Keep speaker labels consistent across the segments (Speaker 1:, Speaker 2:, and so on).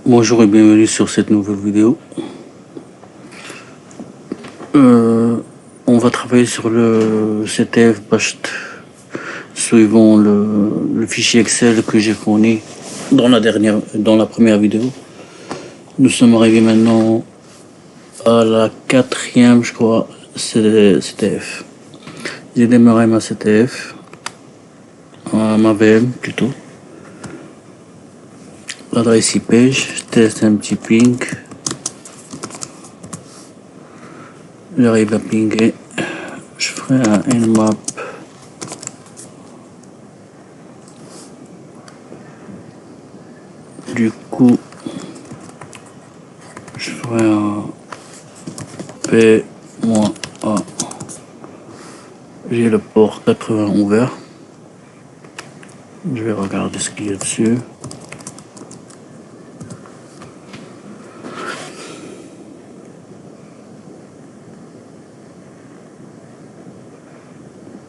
Speaker 1: Bonjour et bienvenue sur cette nouvelle vidéo. On va travailler sur le CTF BAST suivant le fichier Excel que j'ai fourni dans la première vidéo. Nous sommes arrivés maintenant à la quatrième, je crois, CTF. J'ai démarré ma CTF, ma VM plutôt. L'adresse IP, je teste un petit ping. J'arrive à pinguer. Je ferai un nmap. Du coup, je ferai un P-A. J'ai le port 80 ouvert. Je vais regarder ce qu'il y a dessus.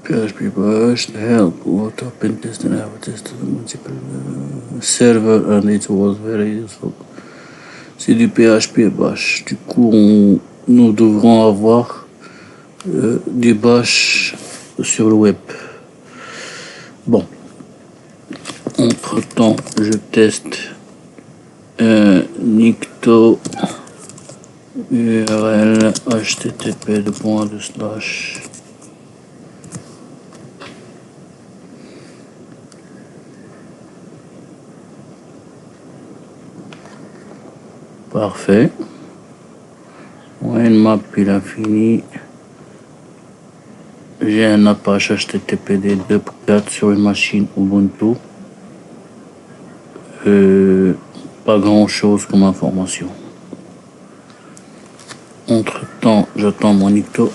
Speaker 1: PHP bash, help, what open test and have tested multiple server and it was very useful. C'est du PHP bash. Du coup, nous devrons avoir du bash sur le web. Bon. Entre temps, je teste Nikto URL http :/. Parfait. Nmap il a fini. J'ai un Apache HTTPD 2.4 sur une machine Ubuntu. Pas grand chose comme information. Entre temps, j'attends mon Nikto.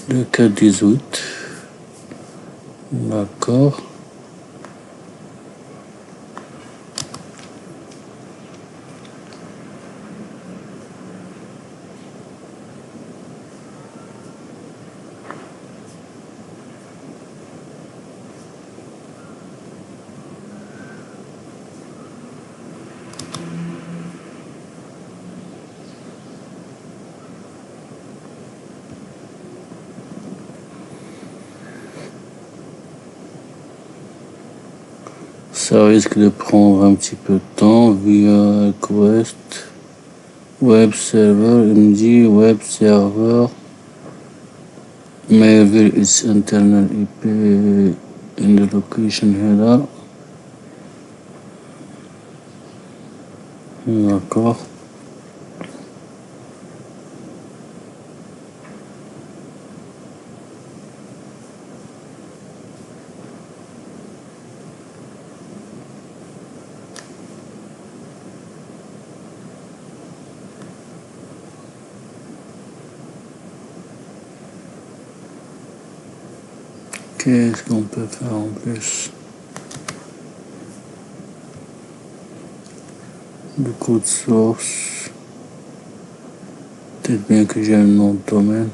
Speaker 1: Le 4.18. D'accord. Ça risque de prendre un petit peu de temps via Quest, Web Server, MD, Web Server, Mailville its internal IP in the location header. D'accord. Qu'est-ce qu'on peut faire en plus? Le code source. Peut-être bien que j'ai un nom de domaine.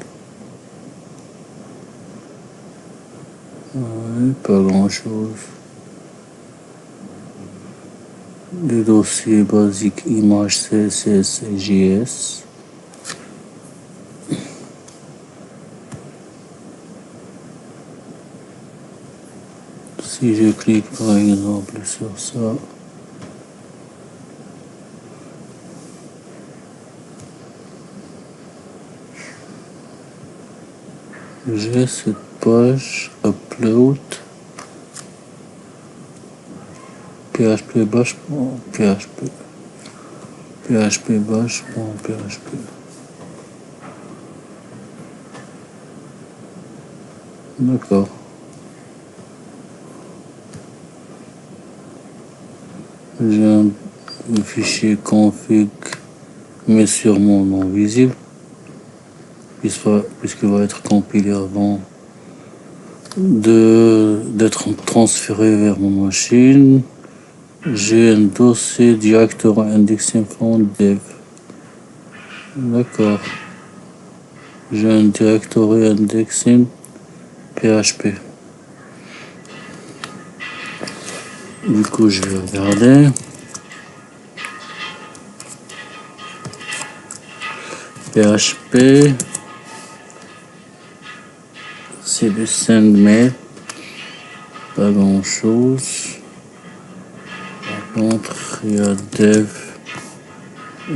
Speaker 1: Ouais, pas grand chose. Le dossier basique image CSS et JS. Si je clique par exemple sur ça, j'ai cette page upload PHP bash PHP bash PHP. D'accord. J'ai un fichier config mais sûrement non visible puisqu'il va être compilé avant d'être transféré vers mon machine. J'ai un dossier directory indexing from dev. D'accord. J'ai un directory indexing PHP. Du coup, je vais regarder. PHP. C'est du sendmail. Pas grand chose. Par contre, il y a dev.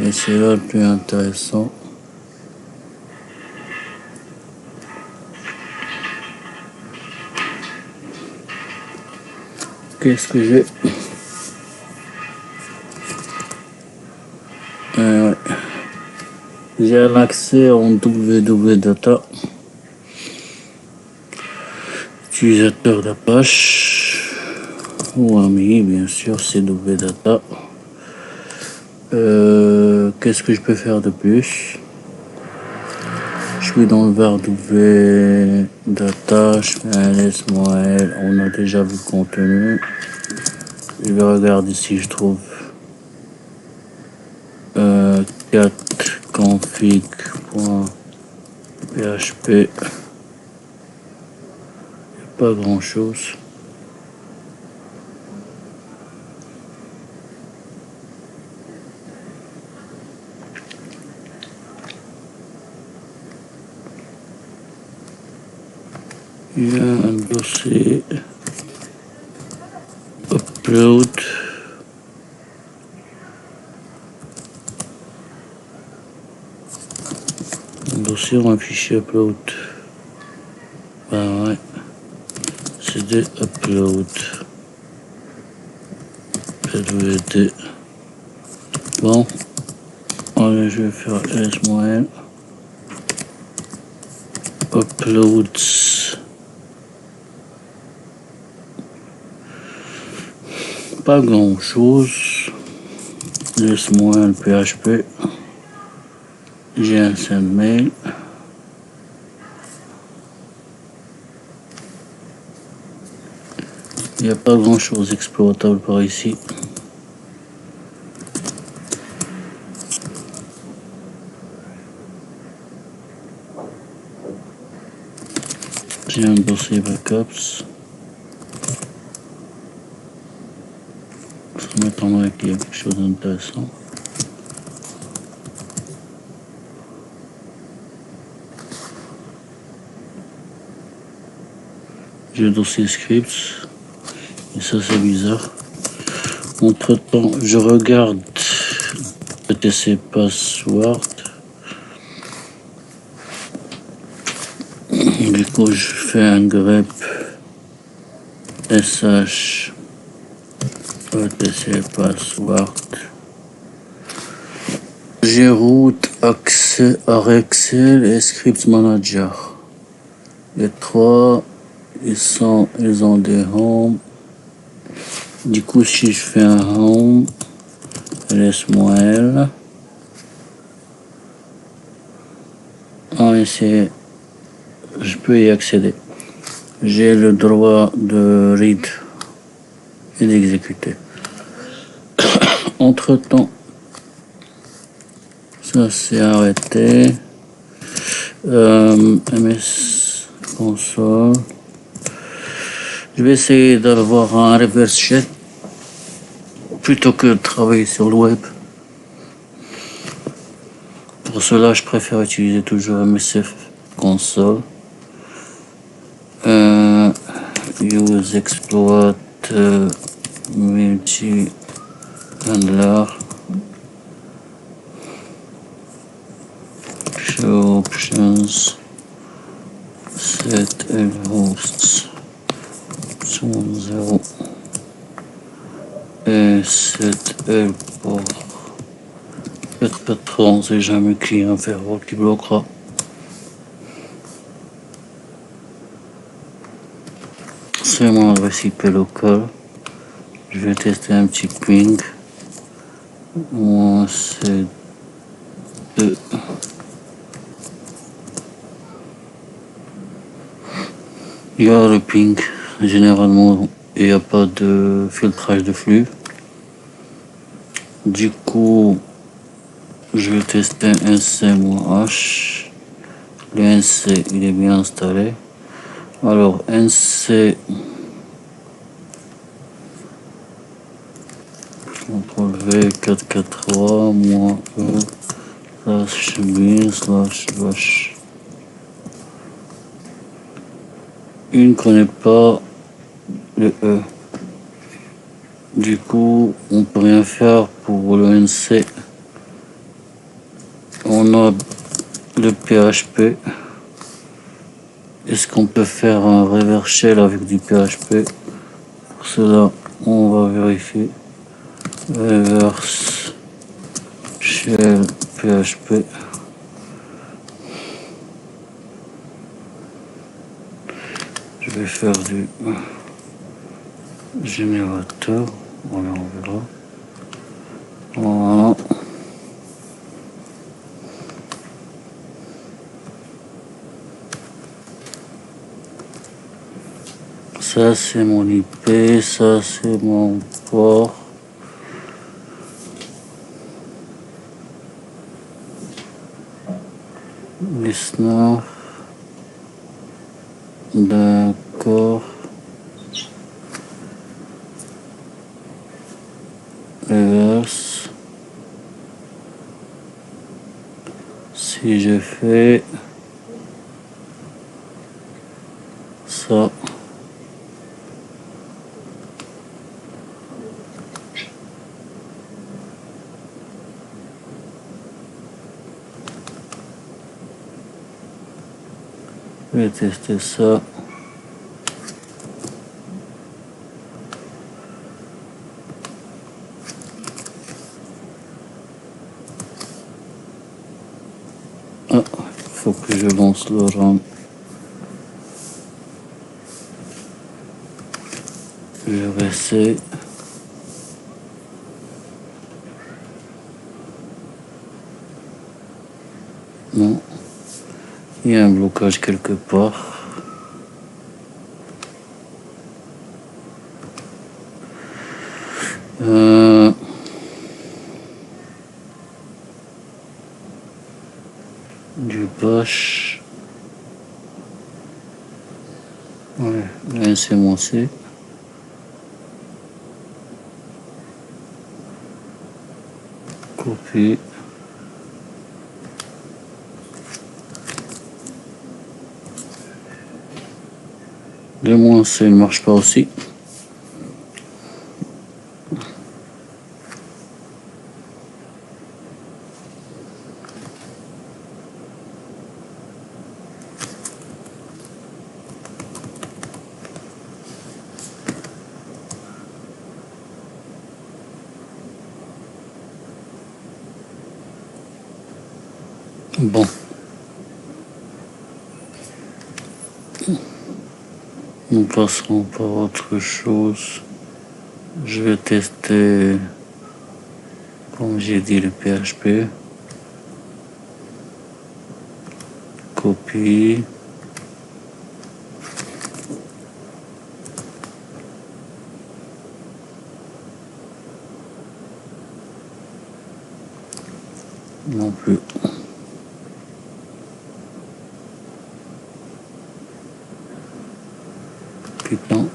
Speaker 1: Et c'est là le plus intéressant. Qu'est-ce que j'ai? Ouais. J'ai un accès en www.data. Utilisateur d'Apache. Ou ami, bien sûr, c'est wdata. Qu'est-ce que je peux faire de plus? Je suis dans le var wdata, je fais un ls-l, on a déjà vu le contenu. Je vais regarder si je trouve 4 config.php. Pas grand chose. Il y a un dossier upload. Un dossier ou un fichier upload. Ben ouais. C'est des upload. LVD. Bon. Allez, je vais faire ls-l. Uploads. Pas grand chose. Laisse-moi le PHP. J'ai un sendmail. Il n'y a pas grand chose exploitable par ici. J'ai un dossier backups. Ça m'étonnerait qu'il y ait quelque chose d'intéressant. J'ai le dossier scripts. Et ça, c'est bizarre. Entre temps, je regarde PTC password. Du coup, je fais un grep sh PTC password. J'ai route accès à Excel et script manager. Les trois, ils ont des home. Du coup, si je fais un home, laisse-moi elle. Je peux y accéder. J'ai le droit de read et d'exécuter. Entre temps, ça s'est arrêté. MS console. Je vais essayer d'avoir un reverse check plutôt que de travailler sur le web. Pour cela, je préfère utiliser toujours MSF console. Use exploit multi handler. Show options. Set L hosts. 0 et set L pour 4 patrons, c'est jamais client firewall qui bloquera. C'est mon adresse IP locale. Je vais tester un petit ping. Moi, c'est 2. Il y a le ping. Généralement, il n'y a pas de filtrage de flux. Du coup, je vais tester NC-H. Le NC, il est bien installé. Alors, NC, CTRL V, 443, moins E, slash bin, slash bash. Il ne connaît pas le E. Du coup, on peut rien faire pour le NC. On a le PHP. Est-ce qu'on peut faire un reverse shell avec du PHP? Pour cela, on va vérifier. Reverse shell PHP. Je vais faire du générateur. Voilà, on verra. Voilà. Ça c'est mon IP, ça c'est mon port. Listener. D'accord. Reverse. Si je fais ça, je vais tester ça. Ah, il faut que je lance le RAM. Je réessaye. Non. Il y a un blocage quelque part. Du bash. Ouais, là c'est mon C. Copier. Le moins C ne marche pas aussi. Bon. Nous passerons par autre chose. Je vais tester, comme j'ai dit, le PHP. Copie. Non plus. Python.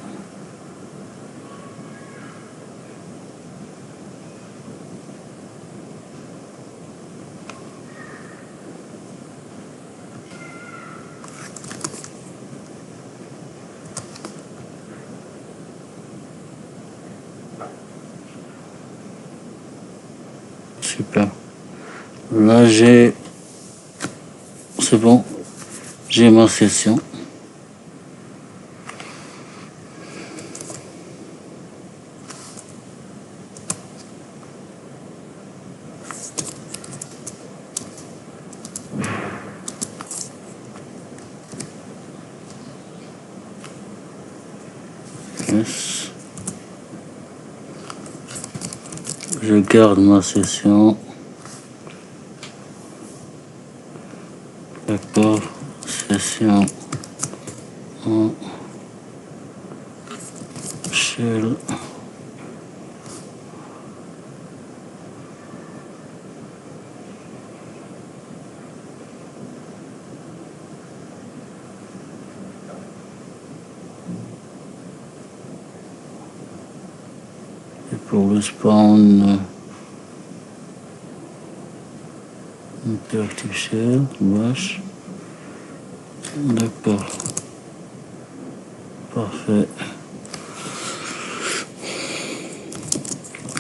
Speaker 1: Super. Là j'ai... C'est bon. J'ai ma session. Yes. Je garde ma session. D'accord. Session en shell. pour le spawn artificiel, vache. D'accord. Parfait.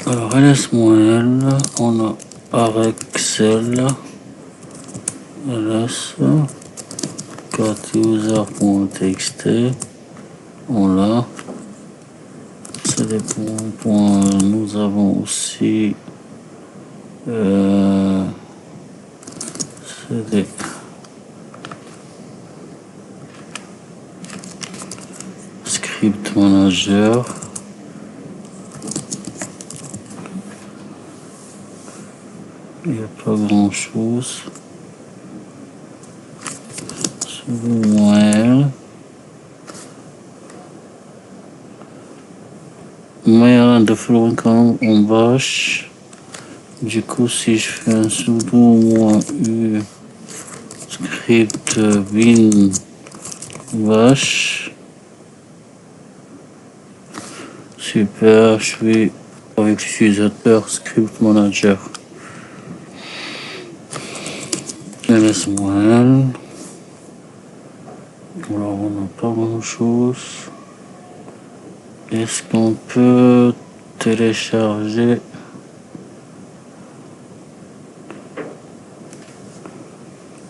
Speaker 1: Alors ls-l, on a arexel, ls, user.txt, on l'a. Ça dépend. Nous avons aussi cd script manager. Il n'y a pas grand chose. Well. Mail de following column en bash. Du coup, si je fais un sudo -u script bin bash, super, je vais avec l'utilisateur script manager. ls-l. Alors, on n'a pas grand chose. Est-ce qu'on peut télécharger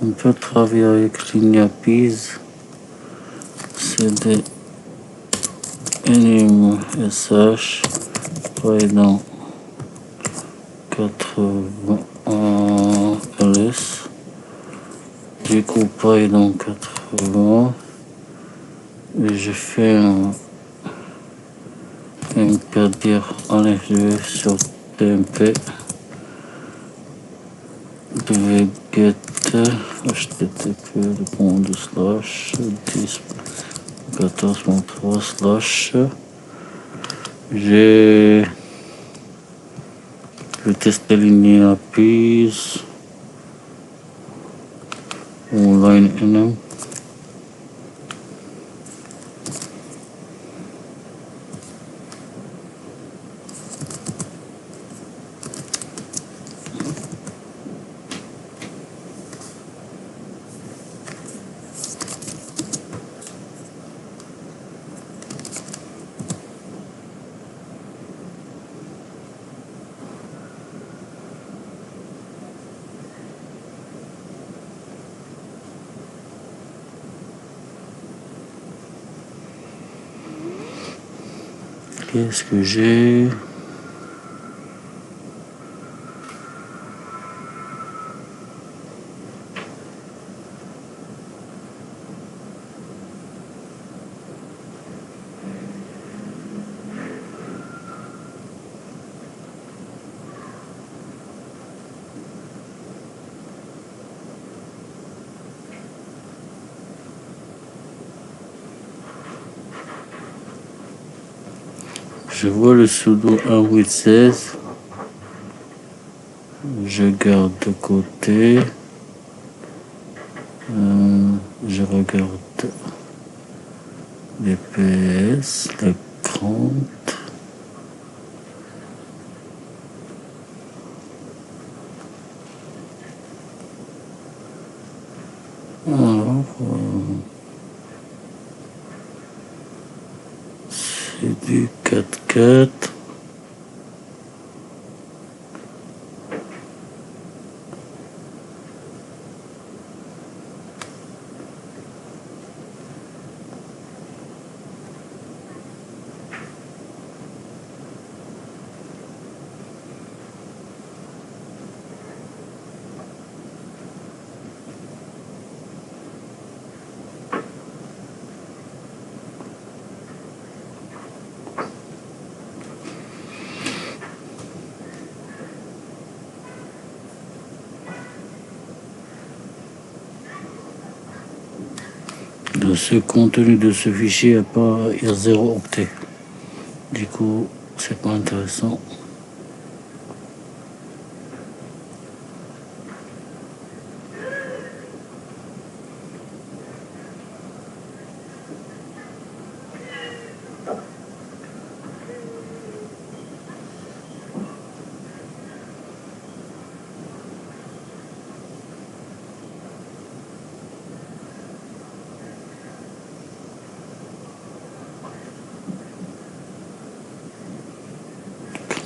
Speaker 1: on peut travailler avec Lignapis, cd enim sh Python 80 ls, du coup Python 80 et je fais un mkdir, allez je vais sur tmp get http /10.14.3/ je vais tester Lignapis online nm. Qu'est-ce que j'ai? Je vois le sudo 1.8.16. Je garde de côté. Je regarde les PS, l'écran. Alors, c'est du 4.4. De ce contenu de ce fichier, il y a 0 octet. Du coup, c'est pas intéressant.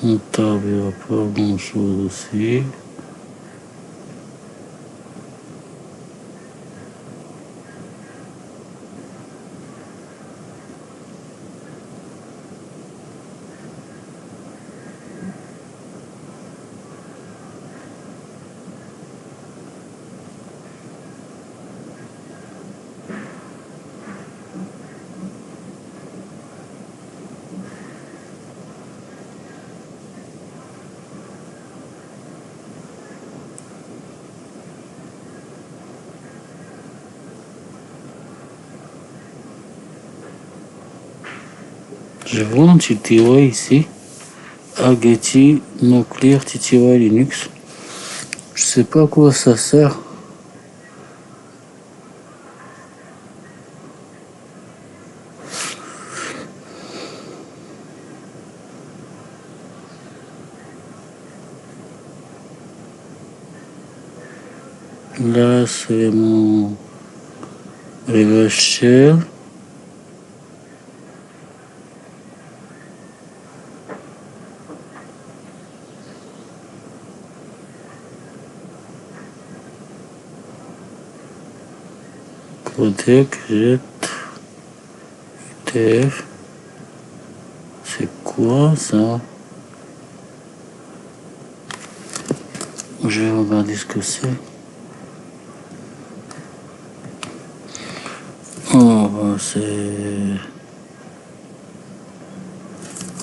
Speaker 1: On table, il n'y a pas grand chose aussi. Je vois un TTY ici. Ageti Nuclear TTY Linux. Je sais pas à quoi ça sert. Là, c'est mon reverse shell. Codec, jet, UTF. C'est quoi ça? Je vais regarder ce que c'est. Oh, bah, c'est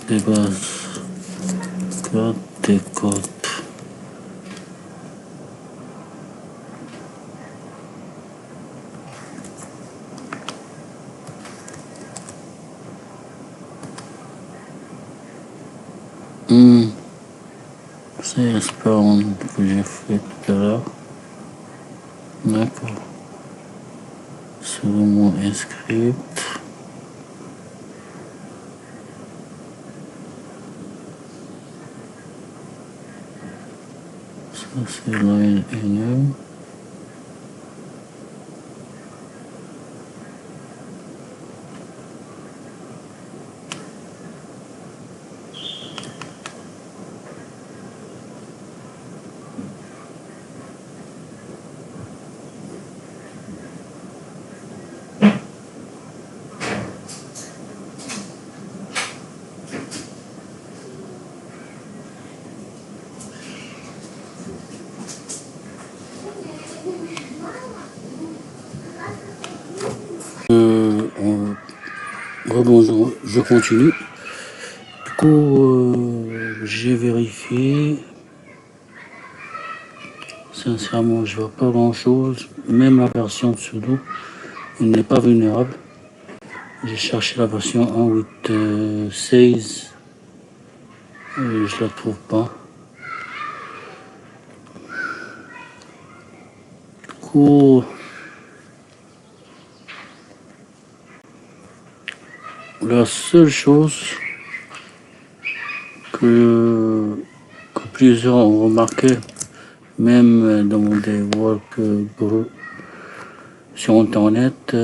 Speaker 1: des bases. Code des codes. C'est Esperon que j'ai fait tout à l'heure. D'accord. C'est mon script. Ça c'est line enum. Rebonjour, je continue. Du coup, j'ai vérifié. Sincèrement, je vois pas grand chose. Même la version de sudo, elle n'est pas vulnérable. J'ai cherché la version 1.8.16 et je la trouve pas. Du coup, la seule chose que plusieurs ont remarqué, même dans des workgroups sur internet,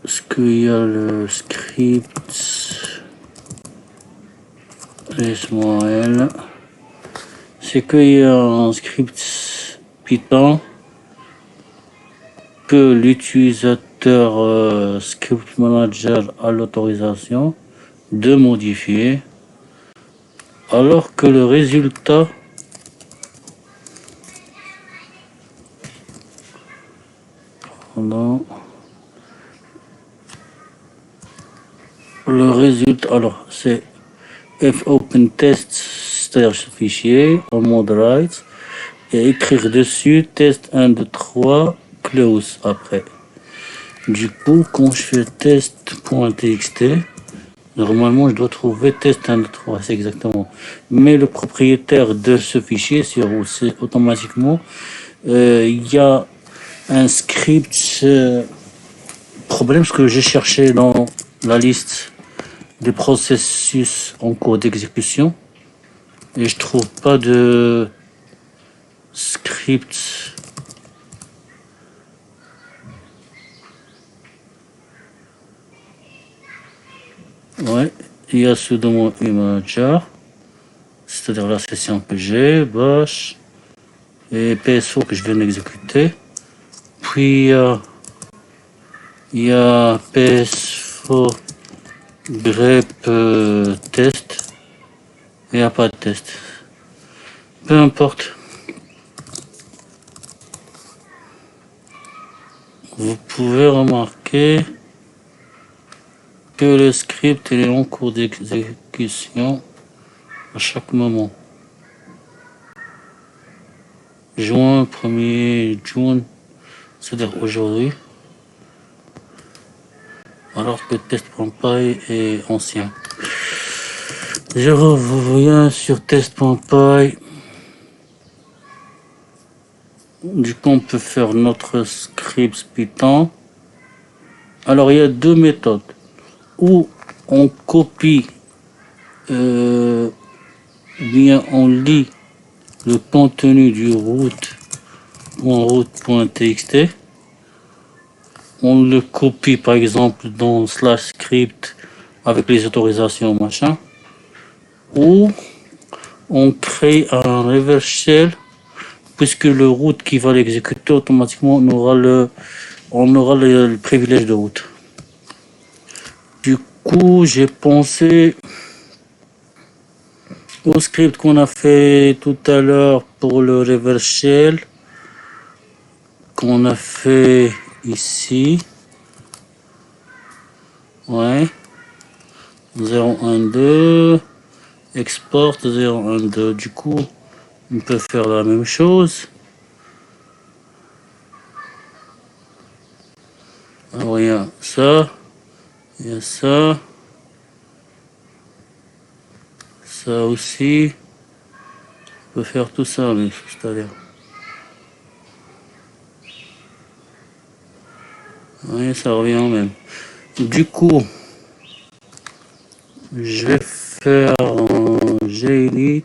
Speaker 1: ce qu'il y a le script, laisse-moi elle, c'est qu'il y a un script Python que l'utilisateur script manager a l'autorisation de modifier, alors que le résultat alors c'est fopen-test slash fichier en mode write et écrire dessus test 1, 2, 3 close après. Du coup, quand je fais test.txt, normalement je dois trouver test 1, 2, 3, c'est exactement. Mais le propriétaire de ce fichier, c'est automatiquement, il y a un script problème, ce que j'ai cherché dans la liste des processus en cours d'exécution et je trouve pas de script. Ouais, il y a sudo imager, c'est-à-dire la session que j'ai, bash, et PSO que je viens d'exécuter. Puis il y a PSO grep test, et il n'y a pas de test. Peu importe. Vous pouvez remarquer que le script est en cours d'exécution à chaque moment. Juin, 1er juin, c'est-à-dire aujourd'hui. Alors que test.py est ancien. Je reviens sur test.py. Du coup, on peut faire notre script Python. Alors, il y a deux méthodes. Ou on copie, bien on lit le contenu du root ou en root.txt. On le copie par exemple dans slash script avec les autorisations machin. Ou on crée un reverse shell puisque le root qui va l'exécuter automatiquement on aura le privilège de root. Du coup, j'ai pensé au script qu'on a fait tout à l'heure pour le reverse shell, qu'on a fait ici. Ouais. 012, export 012. Du coup, on peut faire la même chose. Alors, il y a ça, il y a ça, ça aussi. On peut faire tout ça, mais c'est-à-dire. Oui, ça revient au même. Du coup, je vais faire gedit.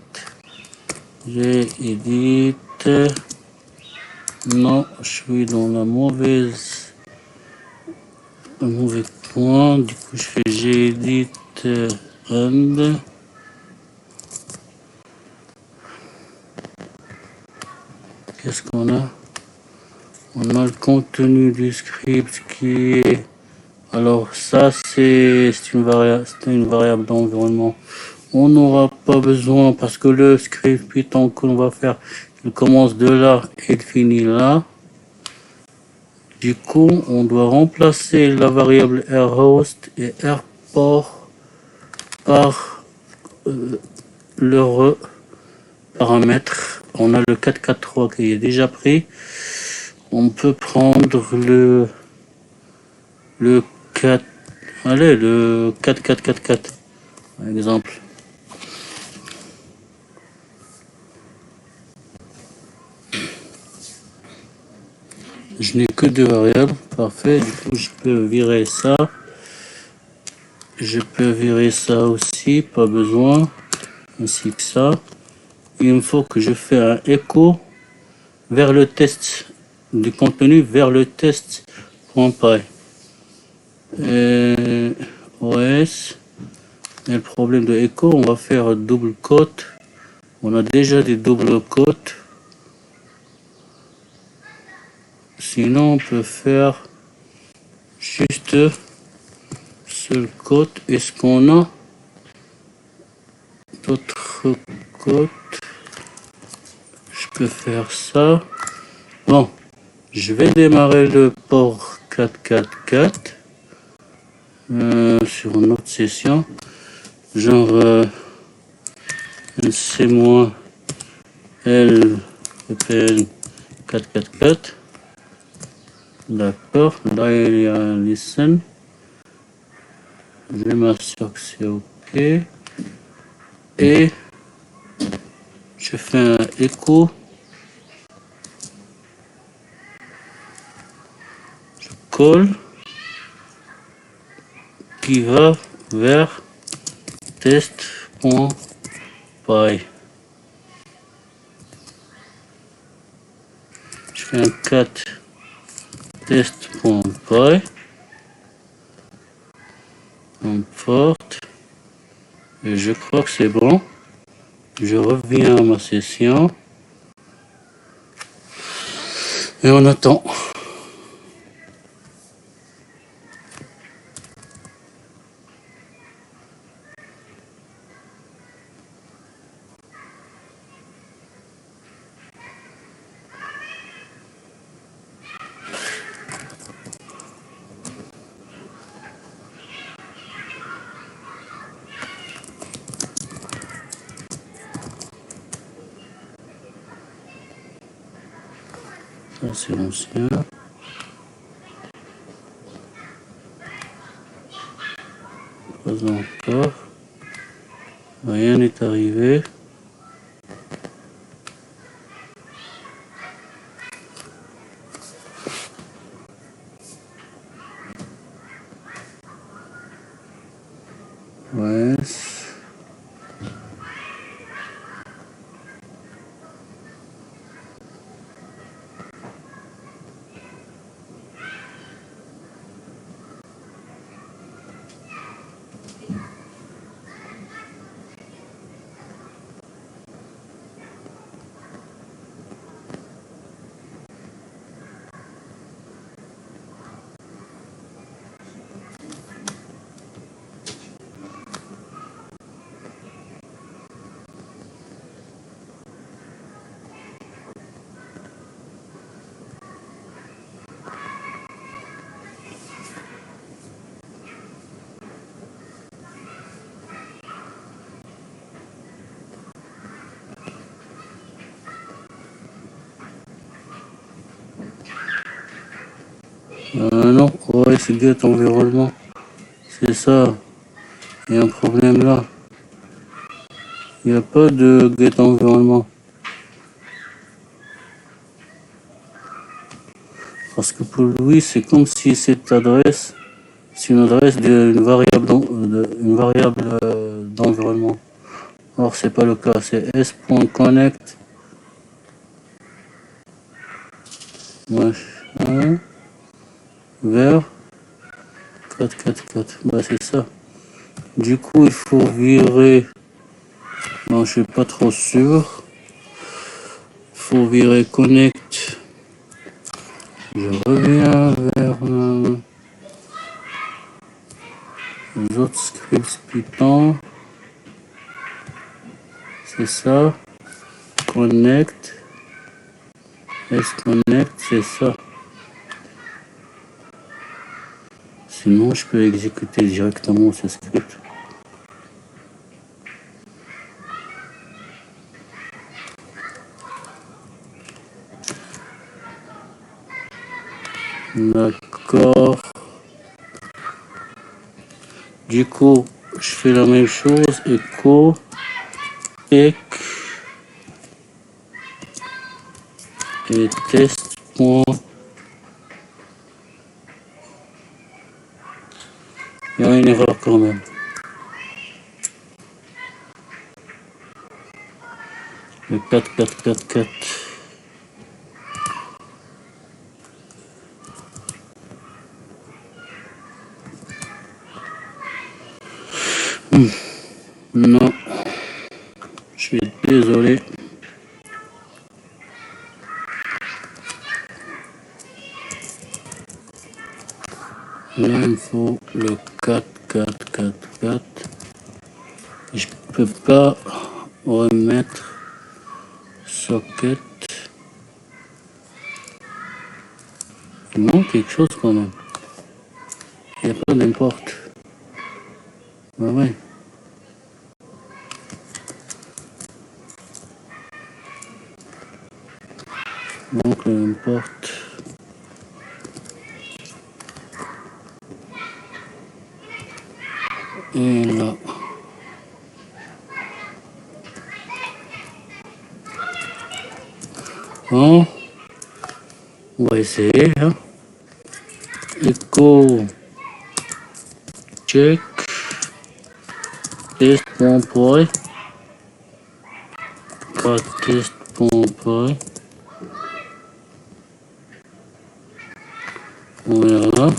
Speaker 1: Non, je suis dans le mauvais point. Du coup, je fais gedit end. Qu'est-ce qu'on a? On a le contenu du script qui est... Alors ça, c'est une variable d'environnement. On n'aura pas besoin parce que le script Python qu'on va faire, il commence de là et il finit là. Du coup, on doit remplacer la variable rhost et rport par leur paramètre. On a le 443 qui est déjà pris. On peut prendre le 4, allez, le 4444 par exemple. Je n'ai que deux variables, parfait. Du coup, je peux virer ça. Je peux virer ça aussi, pas besoin. Ainsi que ça. Il me faut que je fasse un écho vers le test du contenu vers le test.py. OS. Et le problème de écho, on va faire double quote. On a déjà des double quotes. Sinon, on peut faire juste seul quote. Est-ce qu'on a d'autres quotes? Je peux faire ça. Bon, je vais démarrer le port 444 sur une autre session. Genre C-L VPN 444. D'accord, là il y a un listen. Je m'assure que c'est OK. Et je fais un écho. Je colle. Qui va vers test.py. Je fais un cat test.py. On porte. Et je crois que c'est bon. Je reviens à ma session. Et on attend. Ça, c'est l'ancien. Pas encore. Rien n'est arrivé. Ouais. Non, ouais, c'est get environnement. C'est ça. Il y a un problème là. Il n'y a pas de get environnement. Parce que pour lui, c'est comme si cette adresse, c'est une adresse d'une variable, une variable d'environnement. Or, c'est pas le cas. C'est s.connect. Machin. Vers 444. Bah, c'est ça. Du coup, il faut virer. Non, je suis pas trop sûr. Il faut virer connect. Je reviens vers les autres scripts Python. C'est ça. Connect. S-connect, c'est ça. Sinon, je peux exécuter directement ce script. D'accord. Du coup, je fais la même chose. Echo. Tech. Et test. Il y a une erreur quand même. Le 4444. Non. Je suis désolé. Là, il me faut le 4444. Je peux pas remettre socket. Il manque quelque chose quand même. Il n'y a pas d'importe. Ah ouais. Donc l'importe. Et là. Bon. On va essayer. Hein. Echo. Check. Test.py. Test.py. Voilà.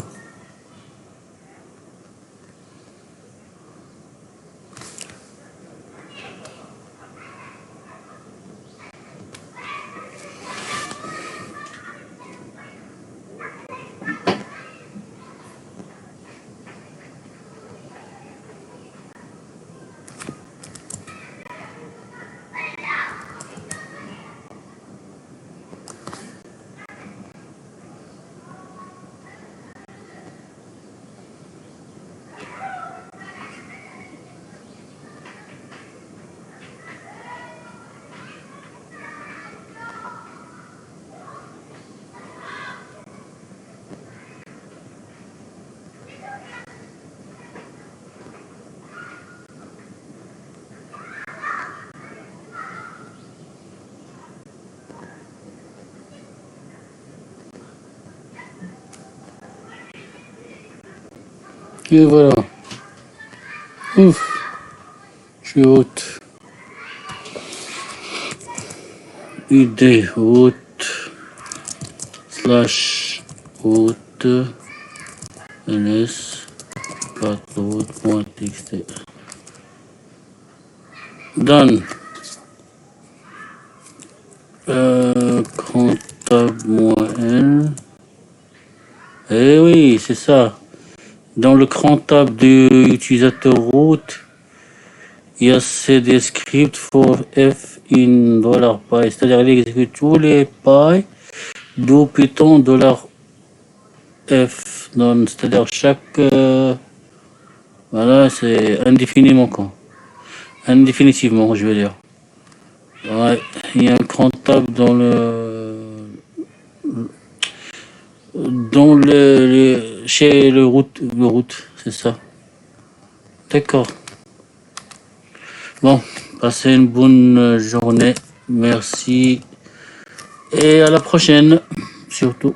Speaker 1: Et voilà. Ouf, je suis haute. ID haute slash haute ls pas haute.txt. Done. Grand tab -L. Eh oui, c'est ça. Dans le grand tab de utilisateur root, il y a cd script for f in $py, c'est-à-dire il exécute tous les py d'où Python $f, c'est-à-dire chaque voilà, c'est indéfiniment quoi. Indéfinitivement, je veux dire. Ouais, il y a un grand tab dans chez le root, c'est ça. D'accord. Bon, passez une bonne journée. Merci. Et à la prochaine, surtout.